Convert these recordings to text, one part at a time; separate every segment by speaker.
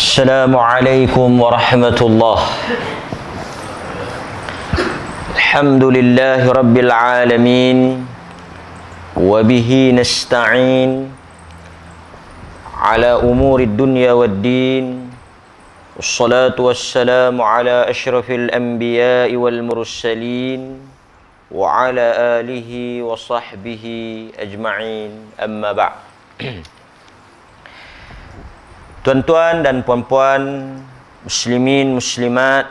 Speaker 1: السلام عليكم ورحمة الله. الحمد لله رب العالمين وبه نستعين على أمور الدنيا والدين والصلاة والسلام على أشرف الأنبياء والمرسلين وعلى آله وصحبه أجمعين أما بعد. Tuan-tuan dan puan-puan, muslimin, muslimat,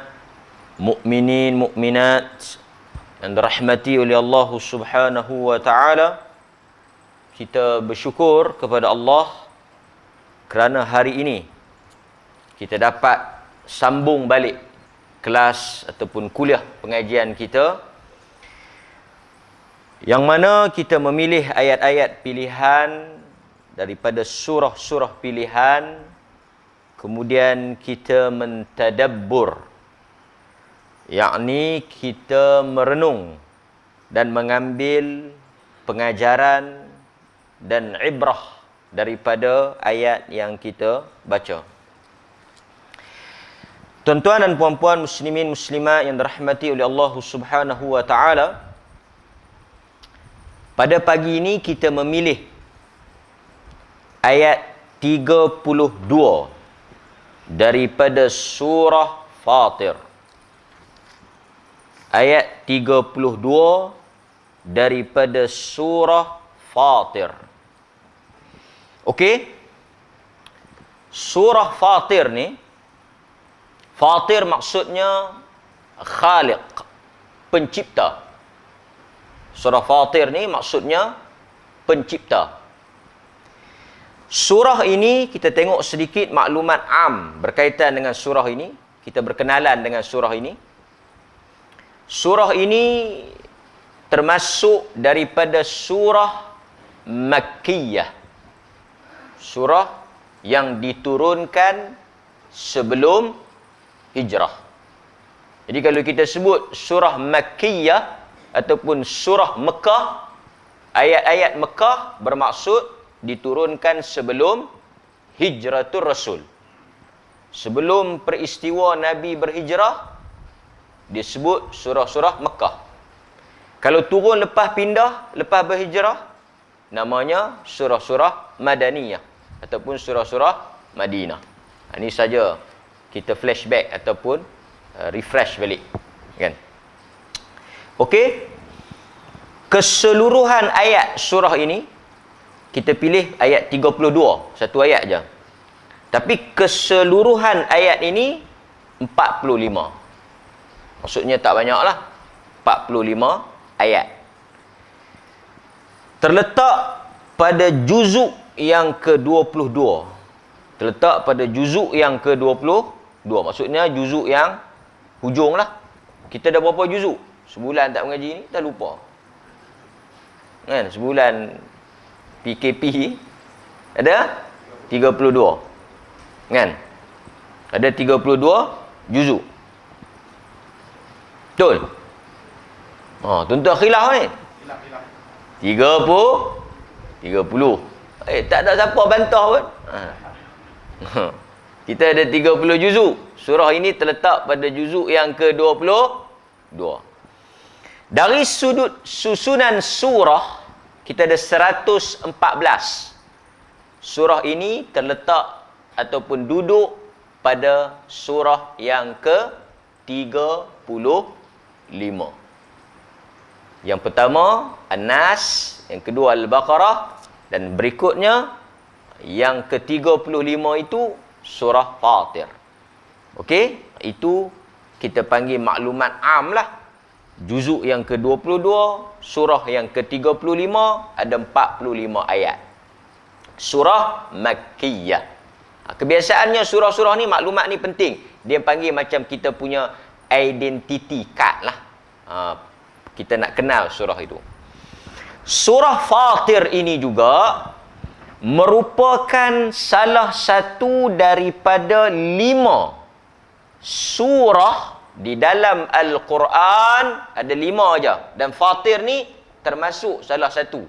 Speaker 1: mukminin, mukminat yang dirahmati oleh Allah Subhanahu wa taala, kita bersyukur kepada Allah kerana hari ini kita dapat sambung balik kelas ataupun kuliah pengajian kita, yang mana kita memilih ayat-ayat pilihan daripada surah-surah pilihan. Kemudian kita mentadabbur, yakni kita merenung dan mengambil pengajaran dan ibrah daripada ayat yang kita baca. Tuan-tuan dan puan-puan, muslimin muslimat yang dirahmati oleh Allah Subhanahu wa taala, pada pagi ini kita memilih ayat 32 daripada surah Fatir. Ayat 32 daripada surah Fatir. Okey? Surah Fatir ni, Fatir maksudnya Khaliq, pencipta. Surah Fatir ni maksudnya pencipta. Surah ini kita tengok sedikit maklumat am berkaitan dengan surah ini. Kita berkenalan dengan surah ini. Surah ini termasuk daripada surah Makkiyah. Surah yang diturunkan sebelum hijrah. Jadi kalau kita sebut surah Makkiyah ataupun surah Mekah, ayat-ayat Mekah bermaksud diturunkan sebelum hijratul Rasul. Sebelum peristiwa Nabi berhijrah, disebut surah-surah Mekah. Kalau turun lepas pindah, lepas berhijrah, namanya surah-surah Madaniyah ataupun surah-surah Madinah. Ini saja kita flashback ataupun refresh balik, kan? Okey. Keseluruhan ayat surah ini kita pilih ayat 32, satu ayat je. Tapi keseluruhan ayat ini 45. Maksudnya tak banyaklah. 45 ayat. Terletak pada juzuk yang ke-22. Terletak pada juzuk yang ke-22. Maksudnya juzuk yang hujung lah. Kita dah berapa juzuk? Sebulan tak mengaji ni, dah lupa. Kan? Sebulan PKP ada 32. Kan? Ada 32 juzuk. Betul? Tuan-tuan khilaf ni? Khilaf. 30. Tak ada siapa bantah pun. Kita ada 30 juzuk. Surah ini terletak pada juzuk yang ke-22. Dari sudut susunan surah, kita ada 114. Surah ini terletak ataupun duduk pada surah yang ke-35. Yang pertama An-Nas, yang kedua Al-Baqarah, dan berikutnya yang ke-35 itu surah Fatir. Okey, itu kita panggil maklumat am lah. Juzuk yang ke-22, surah yang ke-35, ada 45 ayat. Surah Makkiyah. Kebiasaannya surah-surah ni, maklumat ni penting. Dia panggil macam kita punya identity card lah. Kita nak kenal surah itu. Surah Fatir ini juga merupakan salah satu daripada 5 surah di dalam Al-Quran. Ada 5 aja, dan Fatir ni termasuk salah satu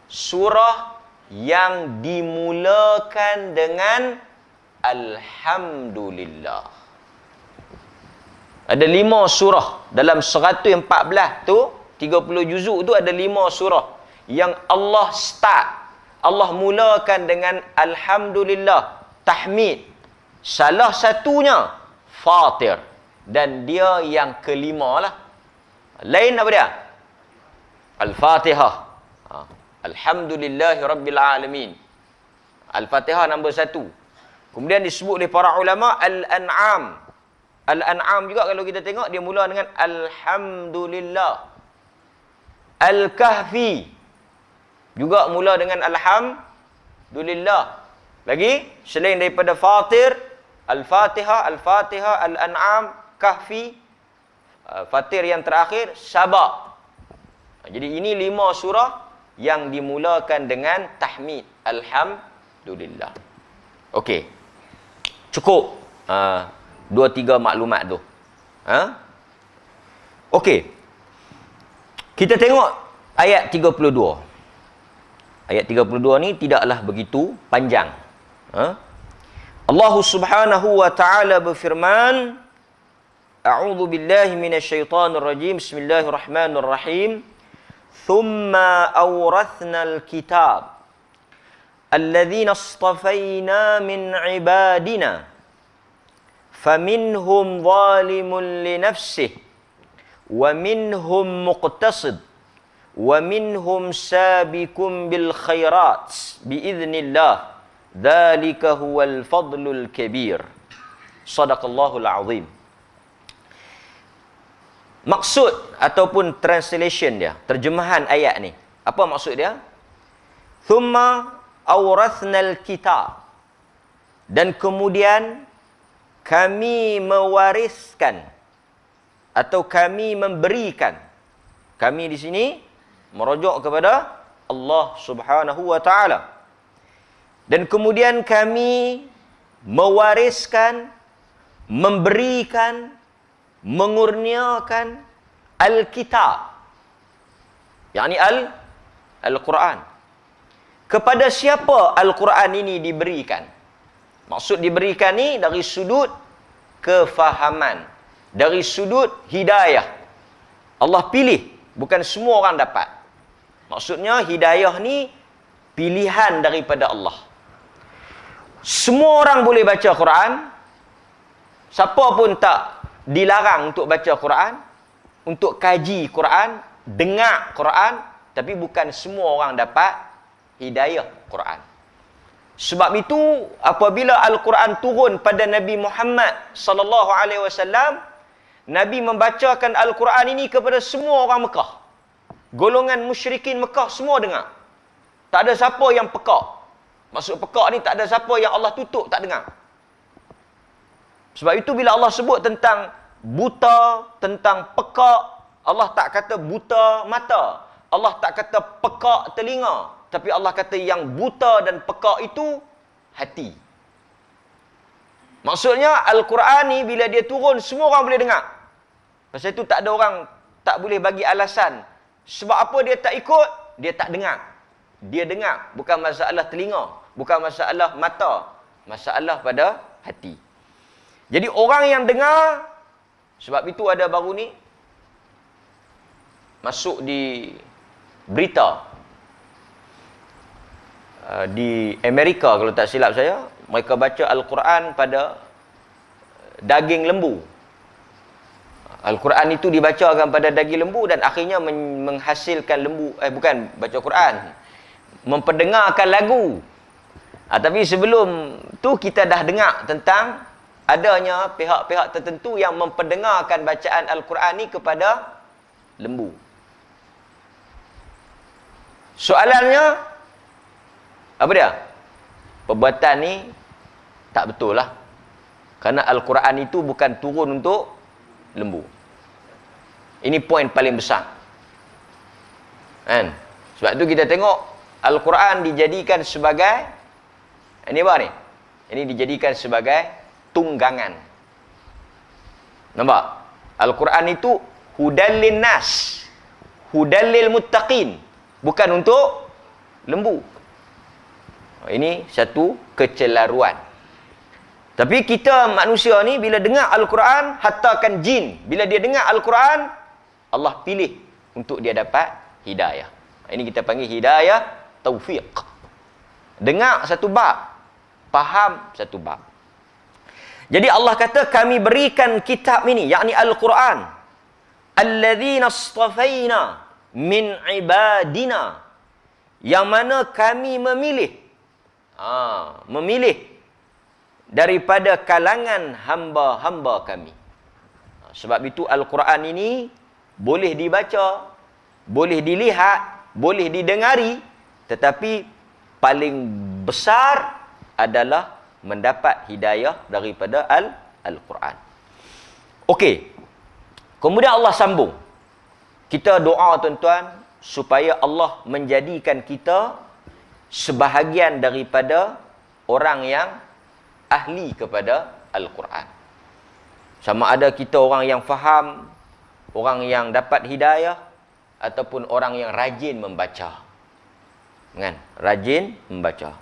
Speaker 1: surah yang dimulakan dengan Alhamdulillah. Ada 5 surah dalam 114 tu, 30 juzuk tu ada 5 surah yang Allah start, Allah mulakan dengan Alhamdulillah, tahmid. Salah satunya Fatir, dan dia yang kelima lah. Lain apa dia? Al-Fatihah. Alhamdulillahi Rabbil Alamin. Al-Fatihah nombor 1. Kemudian disebut oleh para ulama Al-An'am. Al-An'am juga kalau kita tengok dia mula dengan Alhamdulillah. Al-Kahfi juga mula dengan Alhamdulillah. Lagi selain daripada Fatir, Al-Fatihah, Al-Fatihah, Al-An'am, Kahfi, Fatir yang terakhir, Saba. Jadi ini 5 surah yang dimulakan dengan tahmid. Alhamdulillah. Okey. Cukup 2-3 maklumat tu. Okey. Kita tengok ayat 32. Ayat 32 ni tidaklah begitu panjang. Allah Subhanahu wa taala berfirman, A'udzu billahi minasyaitonir rajim. Bismillahirrahmanirrahim. Thumma awrathnal kitab الذين اصطفينا من عبادنا فمنهم ظالم لنفسه ومنهم مقتصد ومنهم سابق بالخيرات بإذن الله ذلك هو الفضل الكبير صدق الله العظيم. Maksud ataupun translation dia, terjemahan ayat ni, apa maksud dia? Thumma awrathnal kitab, dan kemudian kami mewariskan atau kami memberikan. Kami di sini merujuk kepada Allah Subhanahu wa taala. Dan kemudian kami mewariskan, memberikan, mengurniakan Al-Kitab, yakni Al-Quran. Kepada siapa Al-Quran ini diberikan? Maksud diberikan ni dari sudut kefahaman, dari sudut hidayah. Allah pilih, bukan semua orang dapat. Maksudnya hidayah ni pilihan daripada Allah. Semua orang boleh baca Quran. Siapa pun tak dilarang untuk baca Quran, untuk kaji Quran, dengar Quran, tapi bukan semua orang dapat hidayah Quran. Sebab itu apabila Al-Quran turun pada Nabi Muhammad sallallahu alaihi wasallam, Nabi membacakan Al-Quran ini kepada semua orang Mekah. Golongan musyrikin Mekah semua dengar. Tak ada siapa yang pekak. Maksud pekak ni tak ada siapa yang Allah tutup tak dengar. Sebab itu bila Allah sebut tentang buta, tentang pekak, Allah tak kata buta mata. Allah tak kata pekak telinga. Tapi Allah kata yang buta dan pekak itu hati. Maksudnya Al-Quran ni bila dia turun semua orang boleh dengar. Pasal itu tak ada orang tak boleh bagi alasan. Sebab apa dia tak ikut? Dia tak dengar. Dia dengar. Bukan masalah telinga. Bukan masalah mata. Masalah pada hati. Jadi orang yang dengar, sebab itu ada baru ni masuk di berita di Amerika kalau tak silap saya, mereka baca Al-Quran pada daging lembu. Al-Quran itu dibacakan pada daging lembu dan akhirnya menghasilkan lembu, bukan baca Quran, memperdengarkan lagu. Tapi sebelum tu kita dah dengar tentang adanya pihak-pihak tertentu yang memperdengarkan bacaan Al-Quran ni kepada lembu. Soalannya, apa dia? Perbuatan ni tak betul lah. Kerana Al-Quran itu bukan turun untuk lembu. Ini poin paling besar. Kan? Sebab tu kita tengok Al-Quran dijadikan sebagai, ini apa ni? Ini dijadikan sebagai tunggangan. Nampak? Al-Quran itu hudallin nas, hudallil muttaqin, bukan untuk lembu. Ini satu kecelaruan. Tapi kita manusia ni bila dengar Al-Quran, hatta kan jin, bila dia dengar Al-Quran, Allah pilih untuk dia dapat hidayah. Ini kita panggil hidayah taufiq. Dengar satu bab, faham satu bab. Jadi Allah kata kami berikan kitab ini, yakni Al-Quran, alladzina astafaina min ibadina, yang mana kami memilih, memilih daripada kalangan hamba-hamba kami. Sebab itu Al-Quran ini boleh dibaca, boleh dilihat, boleh didengari, tetapi paling besar adalah mendapat hidayah daripada Al-Quran. Okey. Kemudian Allah sambung. Kita doa tuan-tuan supaya Allah menjadikan kita sebahagian daripada orang yang ahli kepada Al-Quran. Sama ada kita orang yang faham, orang yang dapat hidayah, ataupun orang yang rajin membaca. Kan? Rajin membaca.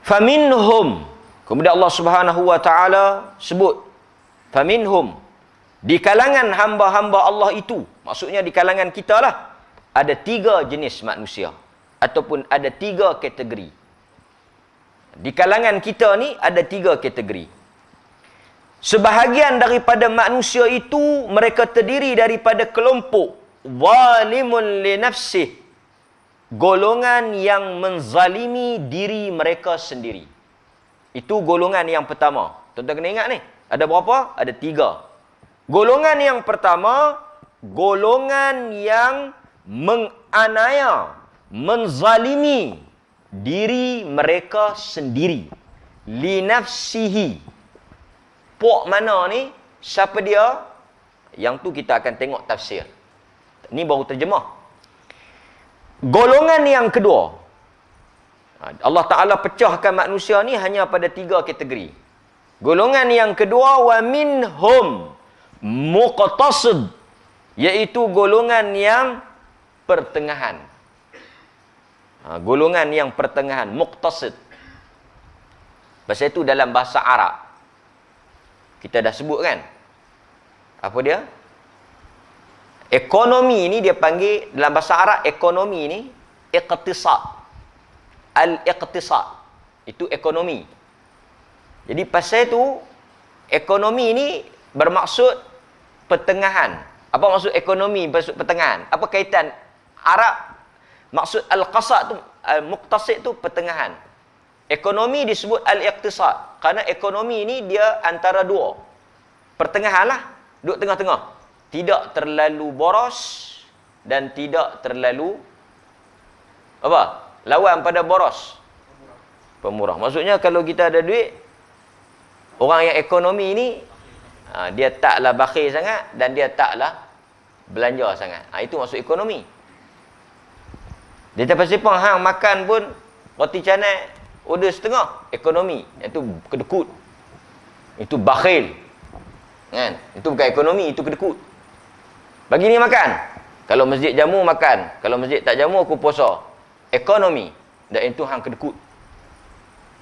Speaker 1: Faminhum. Kemudian Allah Subhanahu wa taala sebut faminhum, di kalangan hamba-hamba Allah itu, maksudnya di kalangan kita lah, ada 3 jenis manusia ataupun ada 3 kategori. Di kalangan kita ni ada 3 kategori. Sebahagian daripada manusia itu mereka terdiri daripada kelompok zalimun li nafsih, golongan yang menzalimi diri mereka sendiri. Itu golongan yang pertama. Tuan-tuan kena ingat ni, ada berapa? Ada 3. Golongan yang pertama, golongan yang menganiaya, menzalimi diri mereka sendiri. Li nafsihi. Pok mana ni? Siapa dia? Yang tu kita akan tengok tafsir. Ni baru terjemah. Golongan yang kedua, Allah Ta'ala pecahkan manusia ni hanya pada 3 kategori. Golongan yang kedua, wa minhum muqtasid, iaitu golongan yang pertengahan. Golongan yang pertengahan, muqtasid. Pasal itu dalam bahasa Arab kita dah sebut kan, apa dia? Ekonomi ni dia panggil, dalam bahasa Arab ekonomi ni iqtisad. Al-iqtisad itu ekonomi. Jadi pasal itu ekonomi ni bermaksud pertengahan. Apa maksud ekonomi bermaksud pertengahan? Apa kaitan Arab? Maksud al-qasad tu, al-muqtasid tu pertengahan. Ekonomi disebut al-iqtisad kerana ekonomi ni dia antara 2. Pertengahan lah, duduk tengah-tengah. Tidak terlalu boros dan tidak terlalu apa? Lawan pada boros. Pemurah. Maksudnya kalau kita ada duit, orang yang ekonomi ni dia taklah bakhil sangat dan dia taklah belanja sangat. Itu maksud ekonomi. Dia tak pasipang hang makan pun roti canai order setengah, ekonomi. Itu kedekut. Itu bakhil. Kan? Itu bukan ekonomi, itu kedekut. Bagi ni makan. Kalau masjid jamu makan, kalau masjid tak jamu aku puasa. Ekonomi. Dan itu hang kedekut.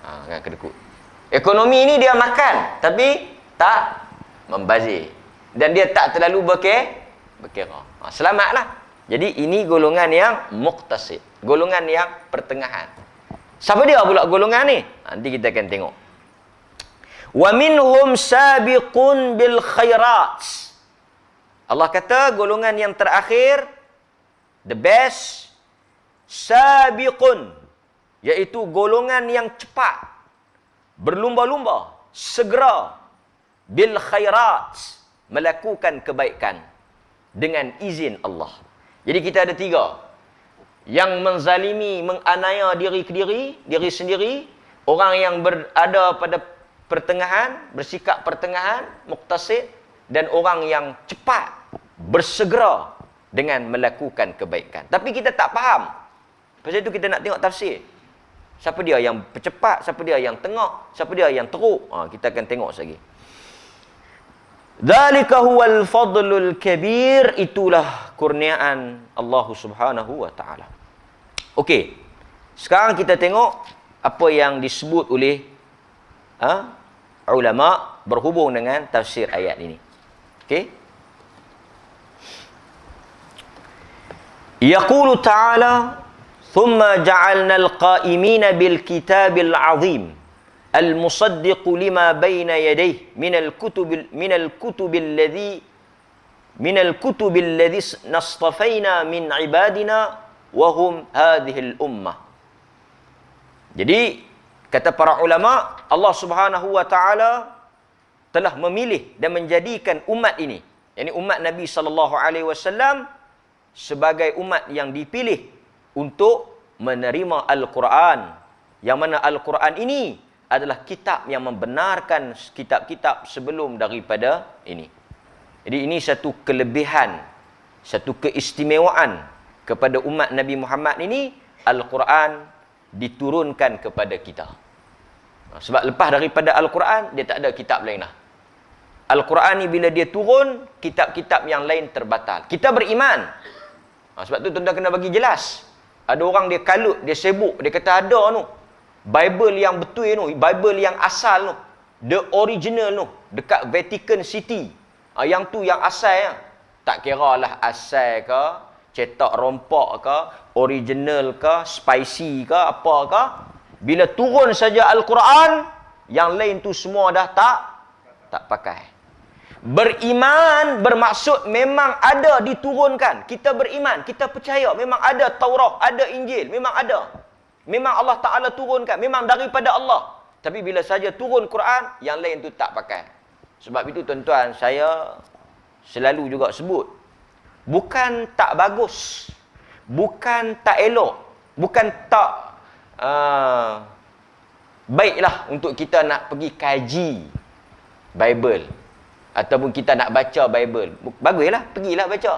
Speaker 1: Kan kedekut. Ekonomi ni dia makan tapi tak membazir. Dan dia tak terlalu berkira. Selamatlah. Jadi ini golongan yang muqtasid, golongan yang pertengahan. Siapa dia pula golongan ni? Nanti kita akan tengok. Wa minhum sabiqun bil khairat. Allah kata golongan yang terakhir, the best, sabiqun, iaitu golongan yang cepat, berlumba-lumba, segera, bil khairat, melakukan kebaikan dengan izin Allah. Jadi kita ada 3. Yang menzalimi, menganiaya diri sendiri, orang yang berada pada pertengahan, bersikap pertengahan, muqtasid, dan orang yang cepat, bersegera dengan melakukan kebaikan. Tapi kita tak faham. Pasal itu kita nak tengok tafsir. Siapa dia yang percepat, siapa dia yang tengah, siapa dia yang teruk. Kita akan tengok sekali. Dzalika huwal fadlul kabir, itulah kurniaan Allah Subhanahu wa taala. Okey. Sekarang kita tengok apa yang disebut oleh ulama berhubung dengan tafsir ayat ini. Okey. Yaqulu ta'ala thumma ja'alna al-qa'imina bil kitabil 'azim al-musaddiq lima bayna yadayhi min al-kutubil ladzi nastafaina min ibadina wa hum hadhihi al-ummah. Jadi kata para ulama, Allah Subhanahu wa taala telah memilih dan menjadikan umat ini, yakni umat Nabi sallallahu alaihi wasallam, sebagai umat yang dipilih untuk menerima Al-Quran. Yang mana Al-Quran ini adalah kitab yang membenarkan kitab-kitab sebelum daripada ini. Jadi ini satu kelebihan, satu keistimewaan kepada umat Nabi Muhammad ini, Al-Quran diturunkan kepada kita. Sebab lepas daripada Al-Quran, dia tak ada kitab lain lah. Al-Quran ni bila dia turun, kitab-kitab yang lain terbatal. Kita beriman. Sebab tu tuan-tuan kena bagi jelas. Ada orang dia kalut, dia sibuk, dia kata ada tu Bible yang betul tu, Bible yang asal tu, the original tu, dekat Vatican City. Yang tu yang asal ya. Tak kira lah asal ke, cetak rompak ke, original ke, spicy ke, apa ke. Bila turun saja Al-Quran, yang lain tu semua dah tak pakai. Beriman bermaksud memang ada diturunkan. Kita beriman, kita percaya memang ada Taurat, ada Injil, memang ada. Memang Allah Ta'ala turunkan, memang daripada Allah. Tapi bila saja turun Quran, yang lain tu tak pakai. Sebab itu tuan-tuan, saya selalu juga sebut, bukan tak bagus, bukan tak elok, bukan tak baiklah untuk kita nak pergi kaji Bible, ataupun kita nak baca Bible. Baguslah, pergilah baca.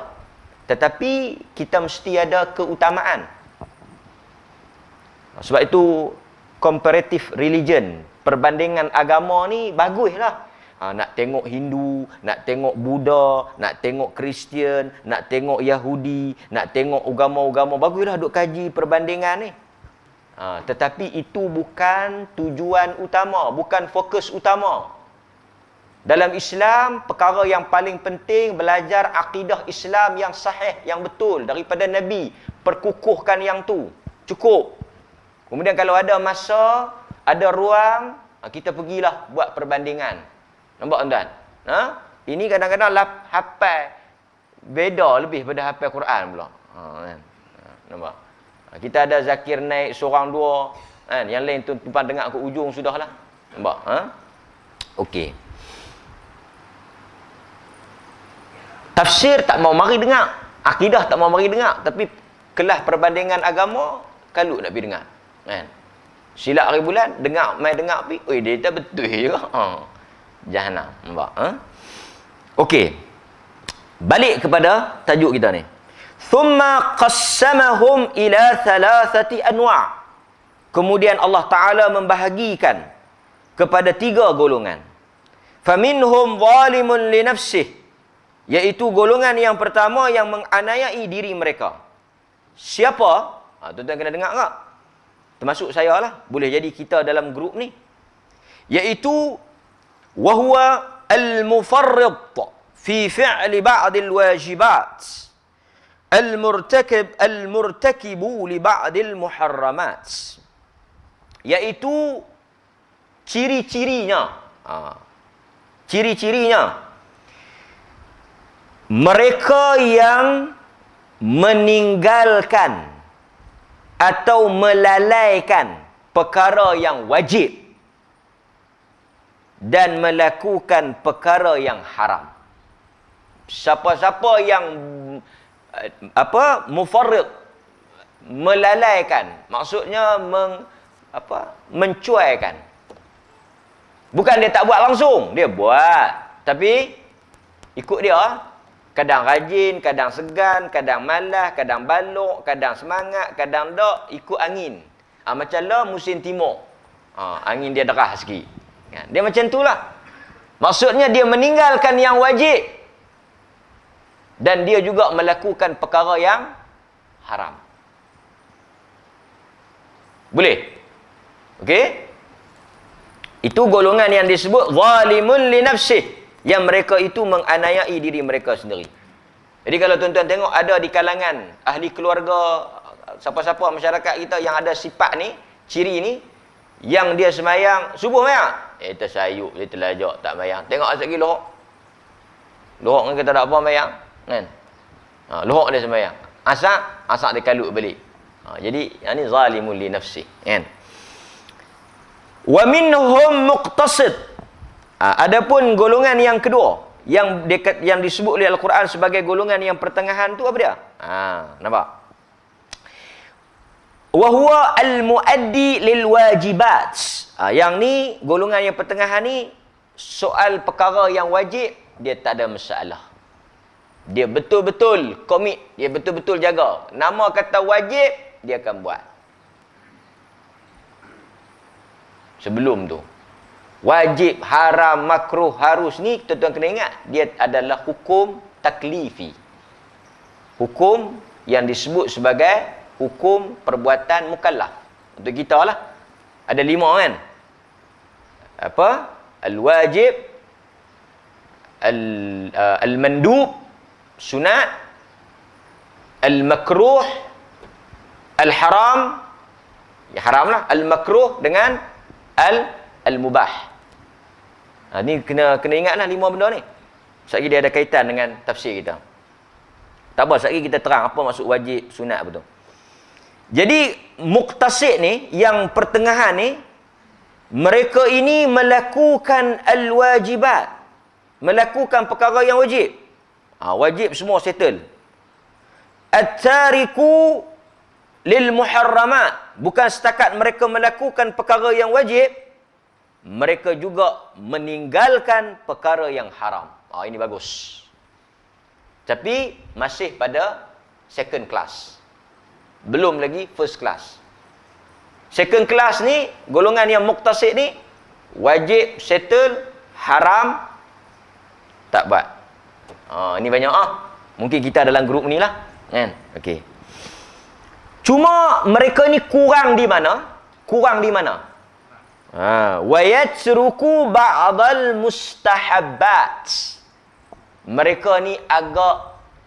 Speaker 1: Tetapi kita mesti ada keutamaan. Sebab itu comparative religion, perbandingan agama ni baguslah. Nak tengok Hindu, nak tengok Buddha, nak tengok Kristian, nak tengok Yahudi, nak tengok agama-agama, baguslah duk kaji perbandingan ni. Tetapi itu bukan tujuan utama, bukan fokus utama. Dalam Islam, perkara yang paling penting belajar akidah Islam yang sahih, yang betul daripada Nabi. Perkukuhkan yang tu. Cukup. Kemudian kalau ada masa, ada ruang, kita pergilah buat perbandingan. Nampak tuan-tuan? Ini kadang-kadang hafal beda lebih pada hafal Quran pula. Nampak? Kita ada Zakir naik seorang dua, kan? Yang lain tuan-tuan dengar ke ujung sudahlah. Nampak? Okey. Tafsir tak mau mari dengar, akidah tak mau mari dengar, tapi kelas perbandingan agama kalut nak pergi dengar, kan? Silap hari bulan dengar, mai dengar pi, oi dia tak betul juga. Jahanam, nampak? Okey. Balik kepada tajuk kita ni. Thumma qassamahum ila thalathati anwa'. Kemudian Allah Taala membahagikan kepada 3 golongan. Faminhum zalimun li nafsihi, iaitu golongan yang pertama yang menganiayai diri mereka. Siapa? Tuan-tuan kena dengar tak? Termasuk saya lah. Boleh jadi kita dalam grup ni. Iaitu wahuwa al-mufarrid fi fi'li ba'dil wajibat al-murtakibu li ba'dil muharramat. Iaitu ciri-cirinya. Ciri-cirinya, mereka yang meninggalkan atau melalaikan perkara yang wajib dan melakukan perkara yang haram. Siapa-siapa yang mufarrid, melalaikan, maksudnya mencuaikan. Bukan dia tak buat langsung, dia buat, tapi ikut dia. Kadang rajin, kadang segan, kadang malas, kadang balok, kadang semangat, kadang tak, ikut angin. Macam lah musim timur. Angin dia derah sikit. Dia macam itulah. Maksudnya dia meninggalkan yang wajib. Dan dia juga melakukan perkara yang haram. Boleh? Okey? Itu golongan yang disebut zalimun li nafsih, yang mereka itu menganiayai diri mereka sendiri. Jadi kalau tuan-tuan tengok ada di kalangan ahli keluarga, siapa-siapa masyarakat kita yang ada sifat ni, ciri ni, yang dia semayang subuh mayang, tersayuk, dia terlajak tak mayang. Tengok asal lagi lohok. Lohok ni kata tak apa mayang, kan? Lohok dia semayang. Asak dia kalut balik. Jadi yang ni zalimun li nafsi, kan? Wa minhum muqtasid. Adapun golongan yang kedua yang disebut oleh Al-Quran sebagai golongan yang pertengahan tu apa dia? Nampak? Wa huwa al-muaddi lil wajibat. Yang ni golongan yang pertengahan ni, soal perkara yang wajib dia tak ada masalah. Dia betul-betul komit, dia betul-betul jaga. Nama kata wajib dia akan buat. Sebelum tu, wajib, haram, makruh, harus ni tuan-tuan kena ingat, dia adalah hukum taklifi. Hukum yang disebut sebagai hukum perbuatan mukallaf. Untuk kita lah. Ada 5 kan? Apa? Al-wajib, al-mandub, sunat, al-makruh, al-haram, ya haram lah, al-makruh dengan al-mubah. Ni kena ingatlah 5 benda ni. Sekejap dia ada kaitan dengan tafsir kita. Tak apa, sekejap kita terang apa maksud wajib, sunat betul. Jadi muqtasid ni, yang pertengahan ni, mereka ini melakukan al-wajibat, melakukan perkara yang wajib. Wajib semua settle. At-tariku lil muharramat, bukan setakat mereka melakukan perkara yang wajib, mereka juga meninggalkan perkara yang haram. Ini bagus. Tapi masih pada second class, belum lagi first class. Second class ni, golongan yang muqtasid ni, wajib settle, haram tak buat. Ini banyak mungkin kita dalam grup ni lah, kan? Okey. Cuma mereka ni kurang di mana? Kurang di mana? Wa yatruku ba'dal mustahabbat. Mereka ni agak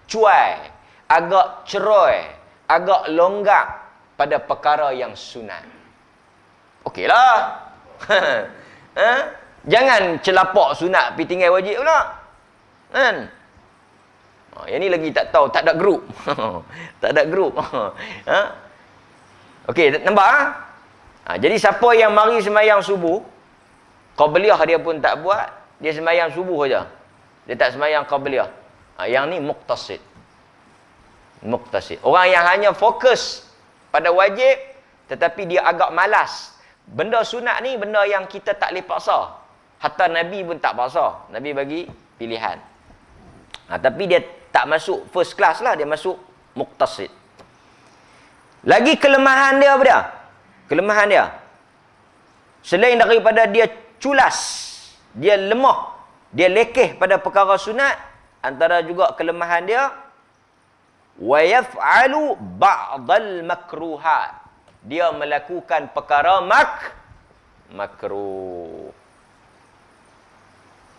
Speaker 1: cuai, agak ceroy, agak longgak pada perkara yang sunat. Okeylah. Jangan celapak sunat pergi tinggal wajib pula. Kan? Yang ni lagi tak tahu, tak ada grup. Tak ada grup. Okey, nampak jadi siapa yang mari semayang subuh, qabliyah dia pun tak buat, dia semayang subuh saja. Dia tak semayang qabliyah. Yang ni muqtasid. Muqtasid. Orang yang hanya fokus pada wajib, tetapi dia agak malas. Benda sunat ni benda yang kita tak boleh paksa. Hatta Nabi pun tak paksa. Nabi bagi pilihan. Tapi dia tak masuk first class lah, dia masuk muqtasid. Lagi kelemahan dia apa dia? Kelemahan dia, selain daripada dia culas, dia lemah, dia lekeh pada perkara sunat, antara juga kelemahan dia, wa yaf'alu ba'dal makruhat. Dia melakukan perkara makruh.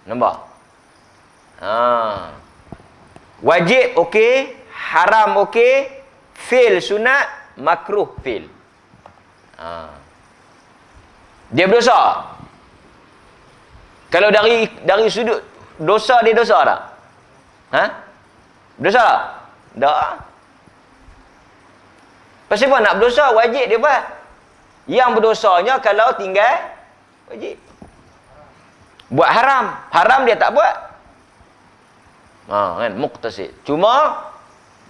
Speaker 1: Nampak? Wajib okey, haram okey, fail sunat, makruh fail. Dia berdosa. Kalau dari sudut dosa, dia dosa tak? Berdosa tak? Tak. Pasal apa nak berdosa? Wajib dia buat. Yang berdosanya kalau tinggal wajib. Buat haram, haram dia tak buat. Kan, muqtasid. Cuma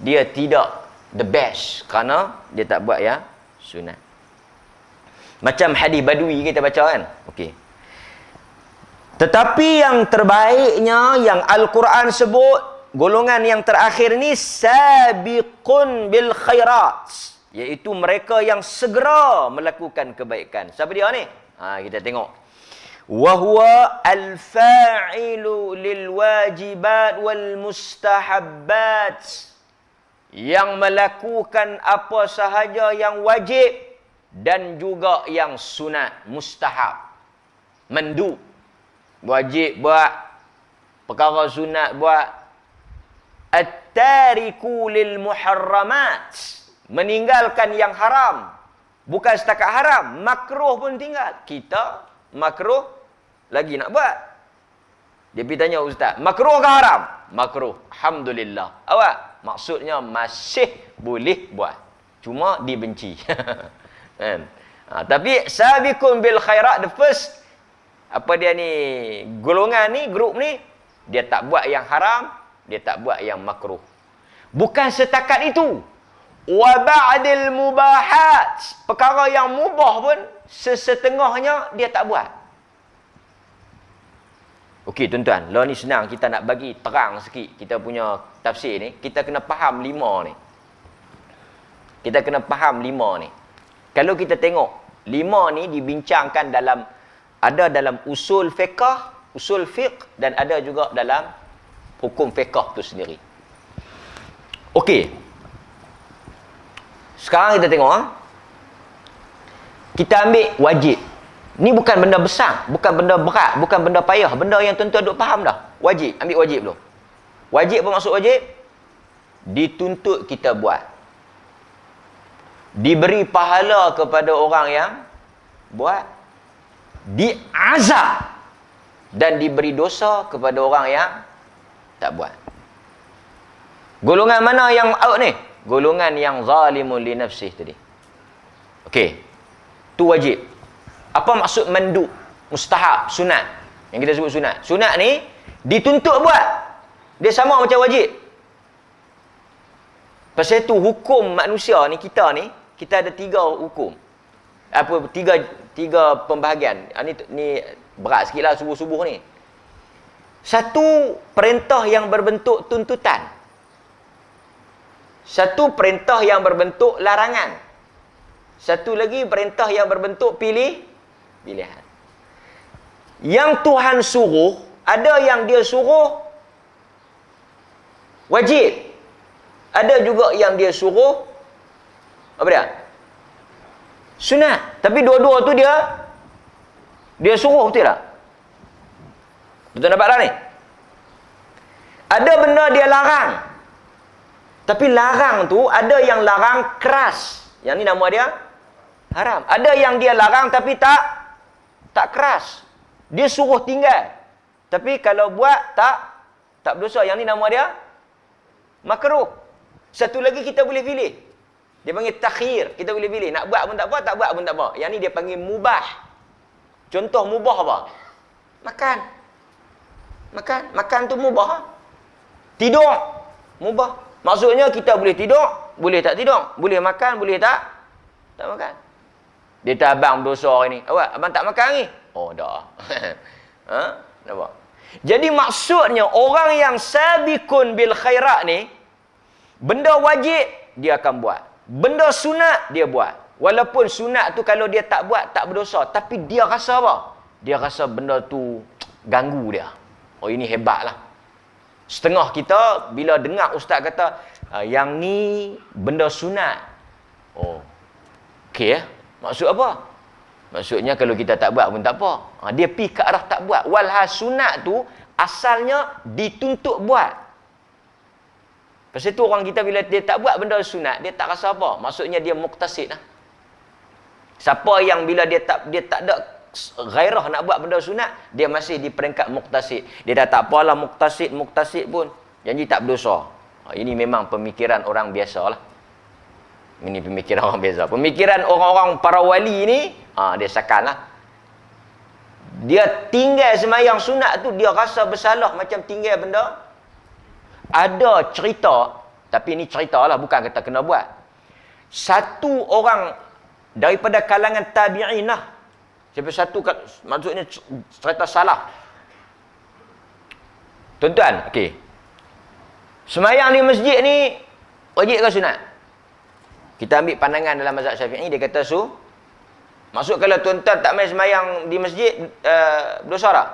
Speaker 1: dia tidak the best kerana dia tak buat yang sunat. Macam hadis Badui kita baca kan. Okey. Tetapi yang terbaiknya yang Al-Quran sebut, golongan yang terakhir ni sabiqun bil khairat, iaitu mereka yang segera melakukan kebaikan. Siapa dia ni? Kita tengok. Wa huwa al-fa'ilu lil wajibat wal mustahabbat, yang melakukan apa sahaja yang wajib dan juga yang sunat, mustahab. Mandu. Wajib buat. Perkara sunat buat. At-tariku lil muharramat. Meninggalkan yang haram. Bukan setakat haram. Makruh pun tinggal. Kita makruh lagi nak buat. Dia pergi tanya ustaz. Makruh ke haram? Makruh. Alhamdulillah. Awak? Maksudnya masih boleh buat. Cuma dibenci. Tapi sabiqun bil khairat, the first, apa dia ni, golongan ni, grup ni, dia tak buat yang haram, dia tak buat yang makruh. Bukan setakat itu. Wa ba'dil mubahat. Perkara yang mubah pun, sesetengahnya dia tak buat. Okey tuan-tuan, lah ni senang kita nak bagi terang sikit kita punya tafsir ni. Kita kena faham 5 ni. Kita kena faham 5 ni. Kalau kita tengok 5 ni dibincangkan dalam, ada dalam usul fiqh, usul fiqh, dan ada juga dalam hukum fiqh tu sendiri. Okey. Sekarang kita tengok Kita ambil wajib. Ni bukan benda besar, bukan benda berat, bukan benda payah, benda yang tuan-tuan duk faham dah. Wajib, ambil wajib dulu. Wajib apa maksud wajib? Dituntut kita buat. Diberi pahala kepada orang yang buat. Diazab dan diberi dosa kepada orang yang tak buat. Golongan mana yang out ni? Golongan yang zalimun li nafsih tadi. Okey. Tu wajib. Apa maksud mandu? Mustahab, sunat. Yang kita sebut sunat. Sunat ni dituntut buat. Dia sama macam wajib. Pasal tu hukum manusia ni, kita ada 3 hukum. Apa, tiga pembahagian. Ni berat sikit lah subuh-subuh ni. Satu, perintah yang berbentuk tuntutan. Satu, perintah yang berbentuk larangan. Satu lagi, perintah yang berbentuk pilihan. Yang Tuhan suruh, ada yang dia suruh wajib. Ada juga yang dia suruh apa dia? Sunat. Tapi dua-dua tu dia suruh, betul tak? Betul nampak tak ni? Ada benda dia larang. Tapi larang tu ada yang larang keras. Yang ni nama dia haram. Ada yang dia larang tapi tak keras. Dia suruh tinggal. Tapi kalau buat tak berdosa. Yang ni nama dia makruh. Satu lagi kita boleh pilih. Dia panggil takhir. Kita boleh pilih. Nak buat pun tak apa, tak buat pun tak apa. Yang ni dia panggil mubah. Contoh mubah apa? Makan. Makan tu mubah. Tidur. Mubah. Maksudnya kita boleh tidur, boleh tak tidur. Boleh makan, boleh tak makan. Dia kata, abang berdosa hari ni. Awak, abang tak makan ni? Oh, dah. Nampak? Jadi maksudnya, orang yang sabiqun bil khairat ni, benda wajib, dia akan buat. Benda sunat, dia buat. Walaupun sunat tu kalau dia tak buat, tak berdosa. Tapi dia rasa apa? Dia rasa benda tu ganggu dia. Oh, ini hebatlah. Setengah kita, bila dengar ustaz kata, yang ni benda sunat. Oh, okey ya? Maksud apa? Maksudnya kalau kita tak buat pun tak apa. Dia pergi ke arah tak buat. Walhal sunat tu, asalnya dituntut buat. Pasal tu orang kita bila dia tak buat benda sunat, dia tak rasa apa. Maksudnya dia muqtasid lah. Siapa yang bila dia tak ada gairah nak buat benda sunat, dia masih di peringkat muqtasid. Dia dah tak apalah muqtasid pun janji tak berdosa. Ini memang pemikiran orang biasa lah. Ini pemikiran orang biasa. Pemikiran orang-orang para wali ni, dia sakan lah. Dia tinggal semayang sunat tu, dia rasa bersalah macam tinggal benda. Ada cerita, tapi ini cerita lah, bukan kata kena buat. Satu orang daripada kalangan tabi'in lah. Siapa satu, maksudnya cerita salah. Tuan-tuan, okey. Semayang di masjid ni wajib ke sunat? Kita ambil pandangan dalam mazhab Syafi'i, dia kata maksud kalau tuan-tuan tak main semayang di masjid, berdosa tak?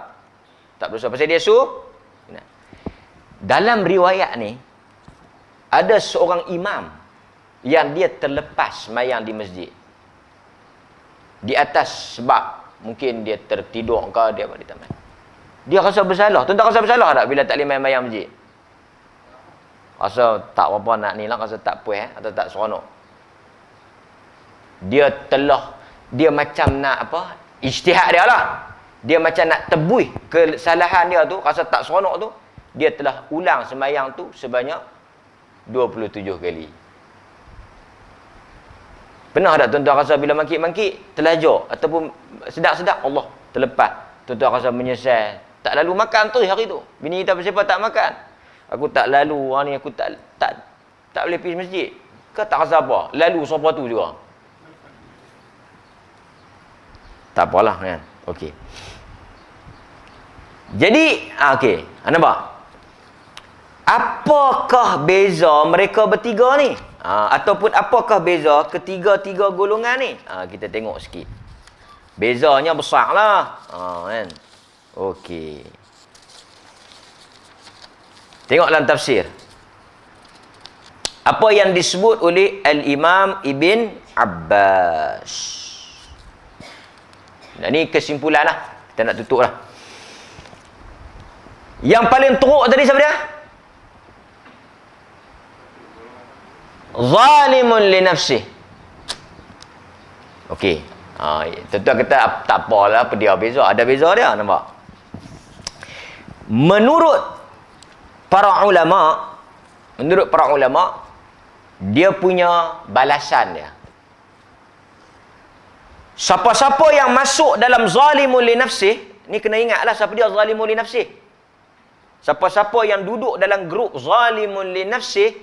Speaker 1: Tak berdosa. Pasal dia sunat. Dalam riwayat ni, ada seorang imam yang dia terlepas semayang di masjid. Di atas sebab Mungkin dia tertidur ke, dia balik tamat. Dia rasa bersalah. Tuan-tuan rasa bersalah tak bila tak boleh main-main masjid? Rasa tak apa nak ni lah, rasa tak puas atau tak seronok. Dia macam nak apa? Ijtihad dia lah. Dia macam nak tebus kesalahan dia tu, rasa tak seronok tu. Dia telah ulang sembahyang tu sebanyak 27 kali. Pernah tak tuan-tuan rasa bila mangkit-mangkit terlajar ataupun sedap-sedap Allah terlepas, tuan-tuan rasa menyesal, tak lalu makan tu hari tu. Bini kita siapa tak makan? Aku tak lalu hari ni, aku tak boleh pergi masjid. Kau tak rasa apa? Lalu siapa tu juga. Tak apalah kan. Okey. Jadi, okey. Nampak? Apakah beza mereka bertiga ni? Ataupun apakah beza ketiga-tiga golongan ni? Kita tengok sikit. Bezanya besarlah. Kan? Okey. Tengok dalam tafsir. Apa yang disebut oleh Al-Imam Ibn Abbas. Nah, ni kesimpulan lah. Kita nak tutup lah. Yang paling teruk tadi siapa dia? Zalimun li nafsih. Okey. Tentu kita tak apalah apa dia beza. Ada beza dia, nampak? Menurut para ulama, dia punya balasan dia. Siapa-siapa yang masuk dalam zalimun li nafsih, ni kena ingatlah siapa dia zalimun li nafsih. Siapa-siapa yang duduk dalam grup zalimun li nafsih,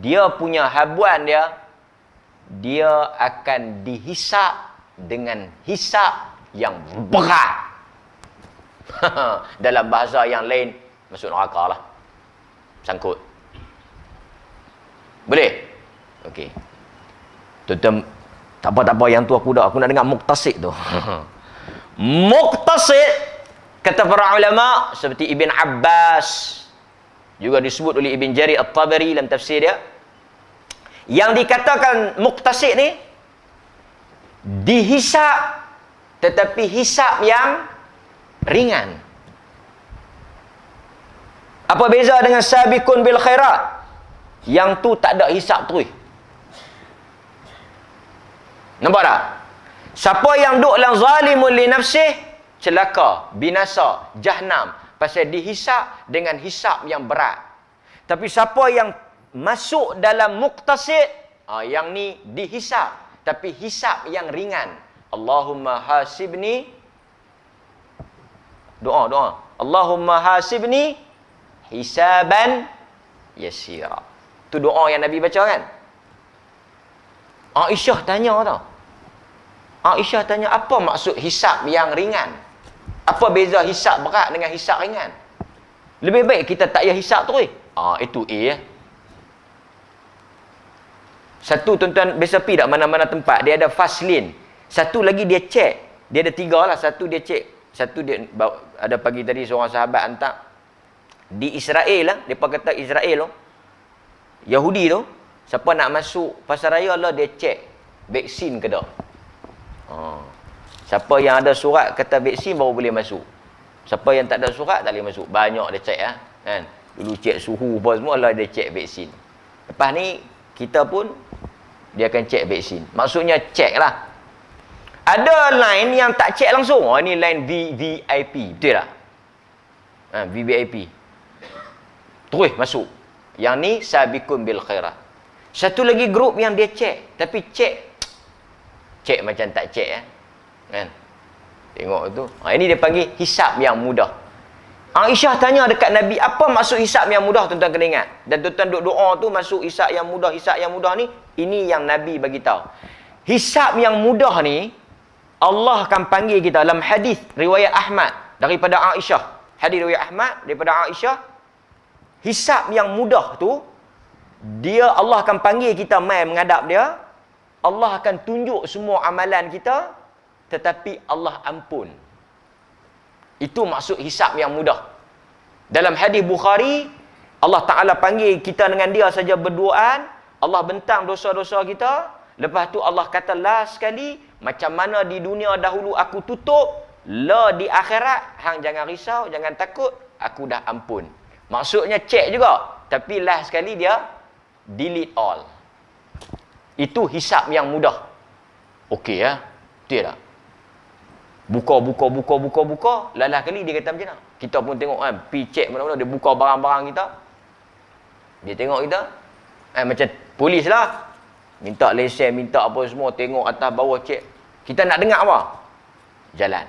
Speaker 1: dia punya habuan dia akan dihisap dengan hisap yang berat. Dalam bahasa yang lain, masuk neraka lah. Sangkut. Boleh? Okey. Tuan-tuan, tak apa, yang tu aku nak dengar muqtasid tu. Muqtasid, kata para ulama seperti Ibn Abbas, juga disebut oleh Ibn Jarir At-Tabari dalam tafsir dia, yang dikatakan muqtasid ni dihisap, tetapi hisap yang ringan. Apa beza dengan sabiqun bil khairat? Yang tu tak ada hisap terus. Nampak tak? Siapa yang duduk dalam zalimun li nafsih, celaka, binasa, jahannam, pasal dihisap dengan hisap yang berat. Tapi siapa yang masuk dalam muqtasid, yang ni dihisap, tapi hisap yang ringan. Allahumma hasibni, doa. Allahumma hasibni hisaban yasira. Tu doa yang Nabi baca kan? Aisyah tanya tau. Aisyah tanya, apa maksud hisap yang ringan? Apa beza hisap berat dengan hisap ringan? Lebih baik kita tak payah hisap terus. Itu A. Satu, tuan-tuan biasa pergi tak mana-mana tempat, dia ada fast lane. Satu lagi dia cek. Dia ada 3 lah. Satu dia cek. Satu dia, ada pagi tadi seorang sahabat hantar. Di Israel lah. Mereka kata Israel tu, Yahudi tu, siapa nak masuk pasaraya lah, dia cek vaksin ke tak. Siapa yang ada surat kata vaksin baru boleh masuk. Siapa yang tak ada surat tak boleh masuk. Banyak dia cek lah. Kan? Dulu cek suhu apa semua lah, dia cek vaksin. Lepas ni kita pun dia akan cek vaksin. Maksudnya cek lah. Ada line yang tak cek langsung. Ini line VVIP. Betul tak? VVIP. Terus masuk. Yang ni sabiqun bil khairat. Satu lagi grup yang dia cek, tapi cek macam tak cek kan. Tengok tu. Ini dia panggil hisap yang mudah. Aisyah tanya dekat Nabi, apa maksud hisap yang mudah? Tuan-tuan kena ingat. Dan tuan-tuan duk doa tu masuk hisap yang mudah ni, ini yang Nabi bagi tahu. Hisap yang mudah ni Allah akan panggil kita dalam hadis riwayat Ahmad daripada Aisyah. Hadis riwayat Ahmad daripada Aisyah, hisap yang mudah tu, Allah akan panggil kita mai menghadap dia. Allah akan tunjuk semua amalan kita, tetapi Allah ampun. Itu maksud hisap yang mudah. Dalam hadis Bukhari, Allah Ta'ala panggil kita dengan dia saja berduaan, Allah bentang dosa-dosa kita, lepas tu Allah kata last sekali, Macam mana di dunia dahulu aku tutup, la di akhirat hang jangan risau, jangan takut, aku dah ampun. Maksudnya cek juga, tapi last sekali dia delete all. Itu hisab yang mudah. Okey ya. Betul tak? Buka. Lalah kali dia kata macam mana? Kita pun tengok kan, pi cek mana-mana dia buka barang-barang kita. Dia tengok kita. Macam polis lah. Minta lesen, minta apa semua, tengok atas bawah cek. Kita nak dengar apa? Jalan.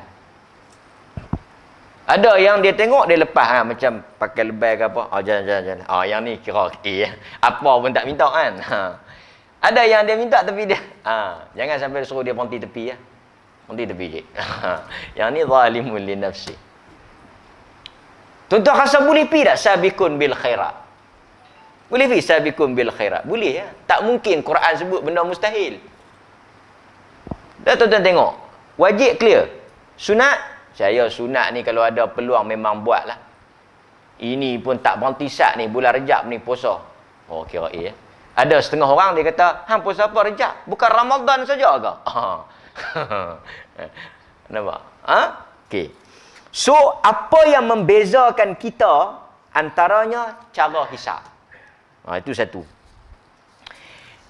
Speaker 1: Ada yang dia tengok, dia lepas kan, macam pakai lebay ke apa. Jalan. Yang ni kira apa pun tak minta kan. Ada yang dia minta tapi dia jangan sampai suruh dia berhenti tepi ya. Berhenti tepi je. Yang ni zalimun li nafsi. Tuan-tuan rasa boleh pi tak sabiqun bil khairat? Boleh pi sabiqun bil khairat? Boleh ya. Tak mungkin Quran sebut benda mustahil. Dah tuan-tuan tengok. Wajib clear. Sunat, saya sunat ni kalau ada peluang memang buatlah. Ini pun tak berhenti sat ni, bulan Rejab ni puasa. Oh kira ya. Ada setengah orang dia kata, hang puasa apa Rejab? Bukan Ramadan saja ke? Nampak? Okey. So, apa yang membezakan kita antaranya cara hisab. Itu satu.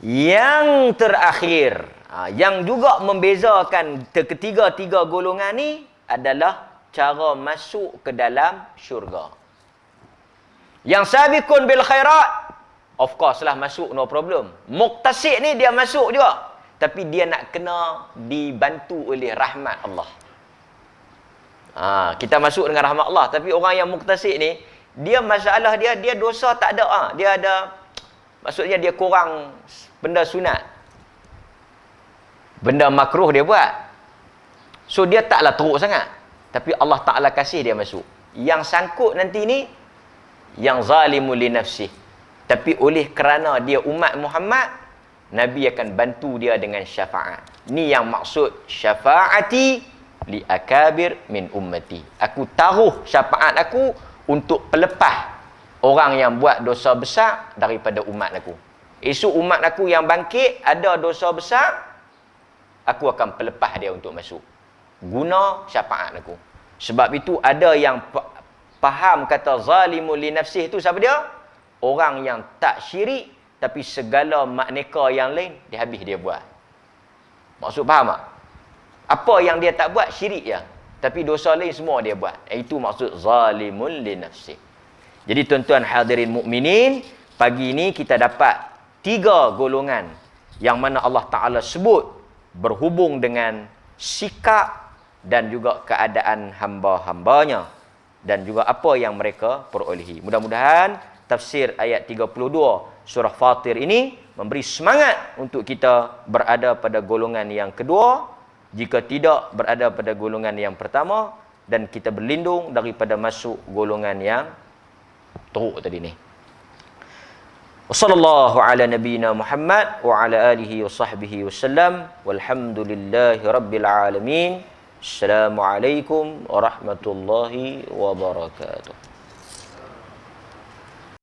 Speaker 1: Yang terakhir, yang juga membezakan ketiga-tiga golongan ni adalah cara masuk ke dalam syurga. Yang sabiqun bil khairat, of course lah masuk, no problem. Muqtasid ni dia masuk juga. Tapi dia nak kena dibantu oleh rahmat Allah. Kita masuk dengan rahmat Allah. Tapi orang yang muqtasid ni, dia masalah dia dosa tak ada. Dia ada, maksudnya dia kurang benda sunat. Benda makruh dia buat. So dia taklah teruk sangat. Tapi Allah Ta'ala kasih dia masuk. Yang sangkut nanti ni, yang zalimul li nafsih. Tapi oleh kerana dia umat Muhammad, Nabi akan bantu dia dengan syafaat. Ni yang maksud syafaati li akabir min ummati. Aku taruh syafaat aku untuk pelepah orang yang buat dosa besar daripada umat aku. Esok umat aku yang bangkit ada dosa besar, aku akan pelepah dia untuk masuk. Guna syafaat aku. Sebab itu ada yang faham kata zalimul li nafsih tu siapa dia? Orang yang tak syirik, tapi segala makneka yang lain, dia habis dia buat. Maksud faham tak? Apa yang dia tak buat, syirik je. Tapi dosa lain semua dia buat. Itu maksud zalimul li nafsih. Jadi tuan-tuan hadirin mukminin, pagi ini kita dapat 3 golongan yang mana Allah Ta'ala sebut berhubung dengan sikap dan juga keadaan hamba-hambanya. Dan juga apa yang mereka perolehi. Mudah-mudahan tafsir ayat 32 surah Fatir ini memberi semangat untuk kita berada pada golongan yang kedua, jika tidak berada pada golongan yang pertama, dan kita berlindung daripada masuk golongan yang teruk tadi ni. Wassallallahu ala nabiyyina Muhammad wa ala alihi wa sahbihi wasallam walhamdulillahi rabbil alamin. Assalamualaikum warahmatullahi wabarakatuh.